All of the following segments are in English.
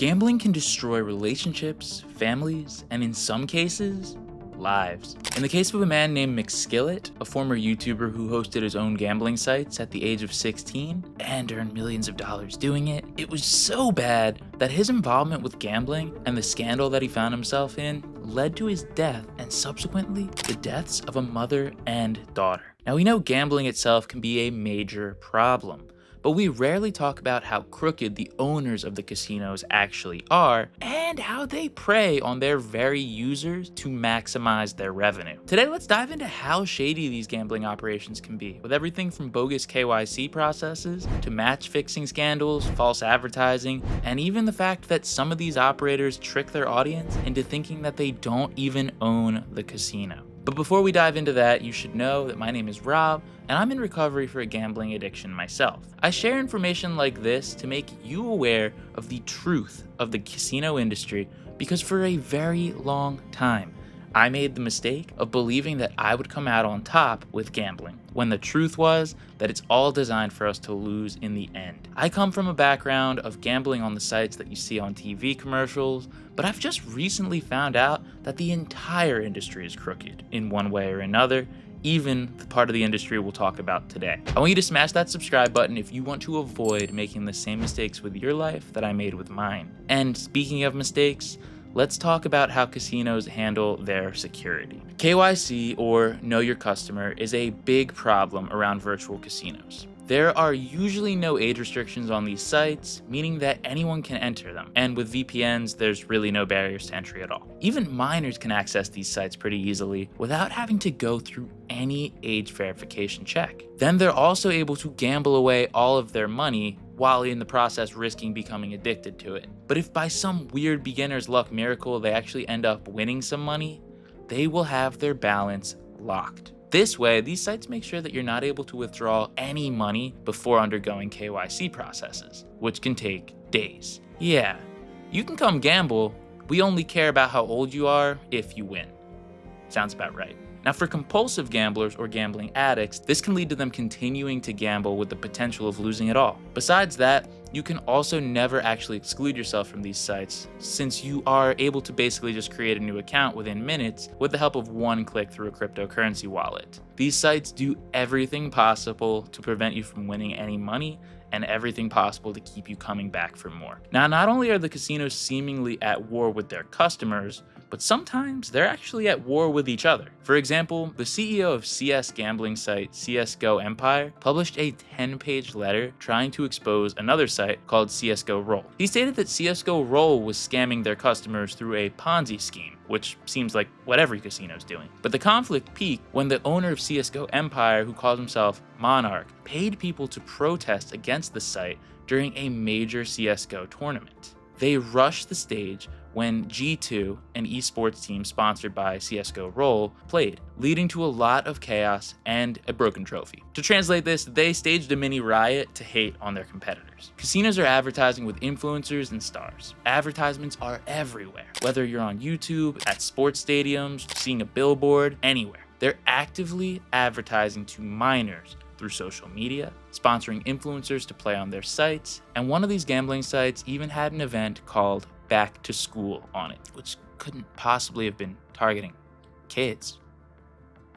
Gambling can destroy relationships, families, and in some cases, lives. In the case of a man named McSkillet, a former YouTuber who hosted his own gambling sites at the age of 16 and earned millions of dollars doing it, it was so bad that his involvement with gambling and the scandal that he found himself in led to his death and subsequently the deaths of a mother and daughter. Now we know gambling itself can be a major problem, but we rarely talk about how crooked the owners of the casinos actually are and how they prey on their very users to maximize their revenue. Today, let's dive into how shady these gambling operations can be, with everything from bogus KYC processes to match fixing scandals, false advertising, and even the fact that some of these operators trick their audience into thinking that they don't even own the casino. But before we dive into that, you should know that my name is Rob, and I'm in recovery for a gambling addiction myself. I share information like this to make you aware of the truth of the casino industry because for a very long time, I made the mistake of believing that I would come out on top with gambling, when the truth was that it's all designed for us to lose in the end. I come from a background of gambling on the sites that you see on TV commercials, but I've just recently found out that the entire industry is crooked in one way or another, even the part of the industry we'll talk about today. I want you to smash that subscribe button if you want to avoid making the same mistakes with your life that I made with mine. And speaking of mistakes, let's talk about how casinos handle their security. KYC, or Know Your Customer, is a big problem around virtual casinos. There are usually no age restrictions on these sites, meaning that anyone can enter them. And with VPNs, there's really no barriers to entry at all. Even minors can access these sites pretty easily without having to go through any age verification check. Then they're also able to gamble away all of their money while in the process risking becoming addicted to it. But if by some weird beginner's luck miracle they actually end up winning some money, they will have their balance locked. This way, these sites make sure that you're not able to withdraw any money before undergoing KYC processes, which can take days. Yeah, you can come gamble. We only care about how old you are if you win. Sounds about right. Now, for compulsive gamblers or gambling addicts, this can lead to them continuing to gamble with the potential of losing it all. Besides that, you can also never actually exclude yourself from these sites, since you are able to basically just create a new account within minutes with the help of one click through a cryptocurrency wallet. These sites do everything possible to prevent you from winning any money and everything possible to keep you coming back for more. Now, not only are the casinos seemingly at war with their customers, but sometimes they're actually at war with each other. For example, the CEO of CS gambling site CSGO Empire published a 10-page letter trying to expose another site called CSGO Roll. He stated that CSGO Roll was scamming their customers through a Ponzi scheme, which seems like what every casino's doing. But the conflict peaked when the owner of CSGO Empire, who calls himself Monarch, paid people to protest against the site during a major CSGO tournament. They rushed the stage when G2, an esports team sponsored by CSGO Roll, played, leading to a lot of chaos and a broken trophy. To translate this, they staged a mini riot to hate on their competitors. Casinos are advertising with influencers and stars. Advertisements are everywhere, whether you're on YouTube, at sports stadiums, seeing a billboard, anywhere. They're actively advertising to minors through social media, sponsoring influencers to play on their sites, and one of these gambling sites even had an event called Back to School on it, which couldn't possibly have been targeting kids,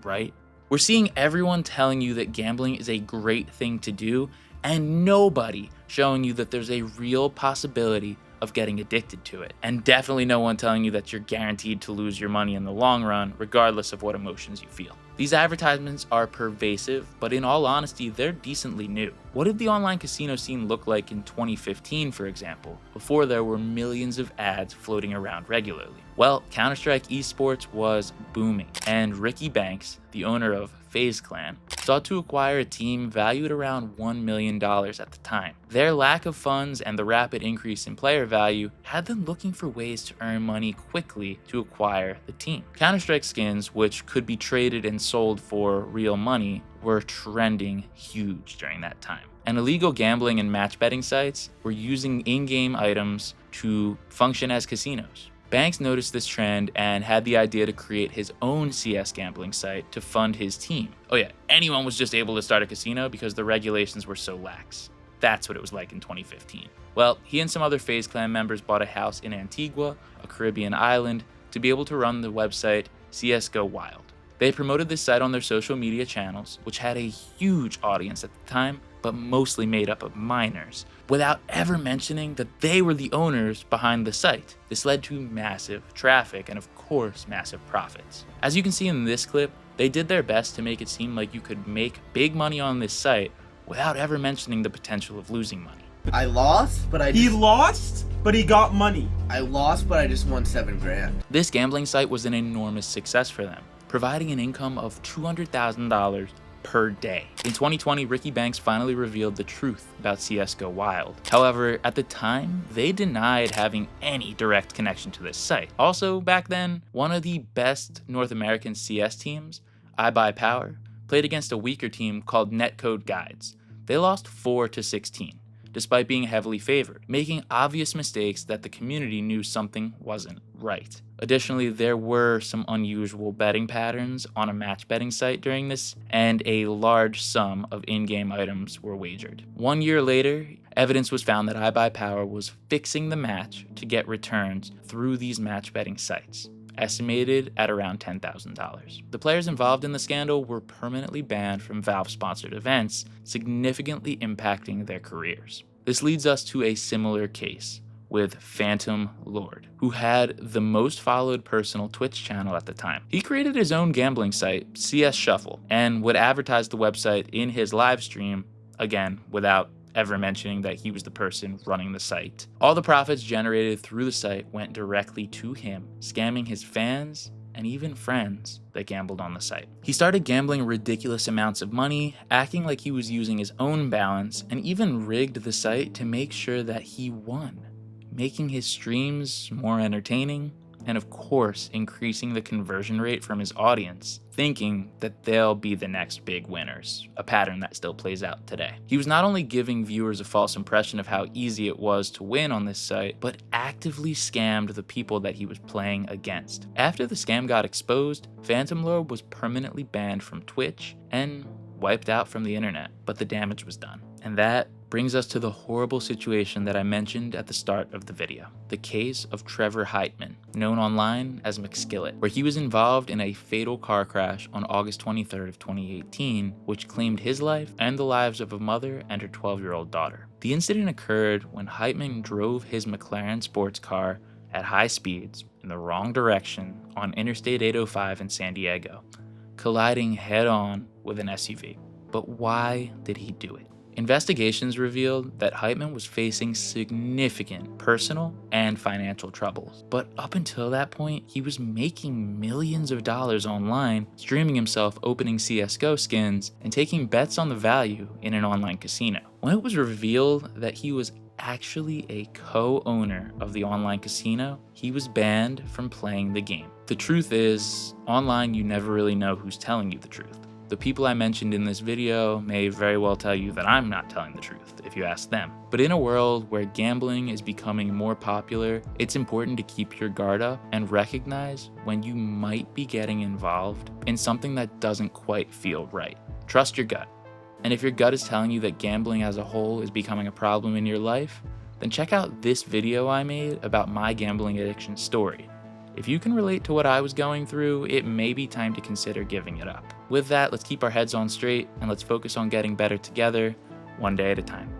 right? We're seeing everyone telling you that gambling is a great thing to do, and nobody showing you that there's a real possibility of getting addicted to it. And definitely no one telling you that you're guaranteed to lose your money in the long run, regardless of what emotions you feel. These advertisements are pervasive, but in all honesty, they're decently new. What did the online casino scene look like in 2015, for example, before there were millions of ads floating around regularly? Well, Counter-Strike esports was booming, and Ricky Banks, the owner of Faze Clan, sought to acquire a team valued around $1 million at the time. Their lack of funds and the rapid increase in player value had them looking for ways to earn money quickly to acquire the team. Counter-Strike skins, which could be traded and sold for real money, were trending huge during that time. And illegal gambling and match betting sites were using in-game items to function as casinos. Banks noticed this trend and had the idea to create his own CS gambling site to fund his team. Oh yeah, anyone was just able to start a casino because the regulations were so lax. that's what it was like in 2015. Well, he and some other Faze Clan members bought a house in Antigua, a Caribbean island, to be able to run the website CSGO Wild. They promoted this site on their social media channels, which had a huge audience at the time, but mostly made up of minors, without ever mentioning that they were the owners behind the site. This led to massive traffic and, of course, massive profits. As you can see in this clip, they did their best to make it seem like you could make big money on this site without ever mentioning the potential of losing money. I lost, but He lost, but he got money. I lost, but I just won $7 grand. This gambling site was an enormous success for them, providing an income of $200,000 per day. In 2020, Ricky Banks finally revealed the truth about CSGO Wild. However, at the time, they denied having any direct connection to this site. Also, back then, one of the best North American CS teams, iBuyPower, played against a weaker team called Netcode Guides. They lost 4-16. Despite being heavily favored, making obvious mistakes that the community knew something wasn't right. Additionally, there were some unusual betting patterns on a match betting site during this, and a large sum of in-game items were wagered. 1 year later, evidence was found that iBuyPower was fixing the match to get returns through these match betting sites, estimated at around $10,000. The players involved in the scandal were permanently banned from Valve-sponsored events, significantly impacting their careers. This leads us to a similar case with PhantomLord, who had the most followed personal Twitch channel at the time. He created his own gambling site, CS Shuffle, and would advertise the website in his live stream, again, without ever mentioning that he was the person running the site. All the profits generated through the site went directly to him, scamming his fans and even friends that gambled on the site. He started gambling ridiculous amounts of money, acting like he was using his own balance, and even rigged the site to make sure that he won, making his streams more entertaining, and of course increasing the conversion rate from his audience, thinking that they'll be the next big winners, a pattern that still plays out today. He was not only giving viewers a false impression of how easy it was to win on this site, but actively scammed the people that he was playing against. After the scam got exposed, PhantomLord was permanently banned from Twitch and wiped out from the internet, but the damage was done. And that brings us to the horrible situation that I mentioned at the start of the video. The case of Trevor Heitman, known online as McSkillet, where he was involved in a fatal car crash on August 23rd of 2018, which claimed his life and the lives of a mother and her 12-year-old daughter. The incident occurred when Heitman drove his McLaren sports car at high speeds in the wrong direction on Interstate 805 in San Diego, colliding head-on with an SUV. But why did he do it? Investigations revealed that Heitman was facing significant personal and financial troubles. But up until that point, he was making millions of dollars online, streaming himself opening CSGO skins, and taking bets on the value in an online casino. When it was revealed that he was actually a co-owner of the online casino, he was banned from playing the game. The truth is, online you never really know who's telling you the truth. The people I mentioned in this video may very well tell you that I'm not telling the truth if you ask them. But in a world where gambling is becoming more popular, it's important to keep your guard up and recognize when you might be getting involved in something that doesn't quite feel right. Trust your gut. And if your gut is telling you that gambling as a whole is becoming a problem in your life, then check out this video I made about my gambling addiction story. If you can relate to what I was going through, it may be time to consider giving it up. With that, let's keep our heads on straight and let's focus on getting better together, one day at a time.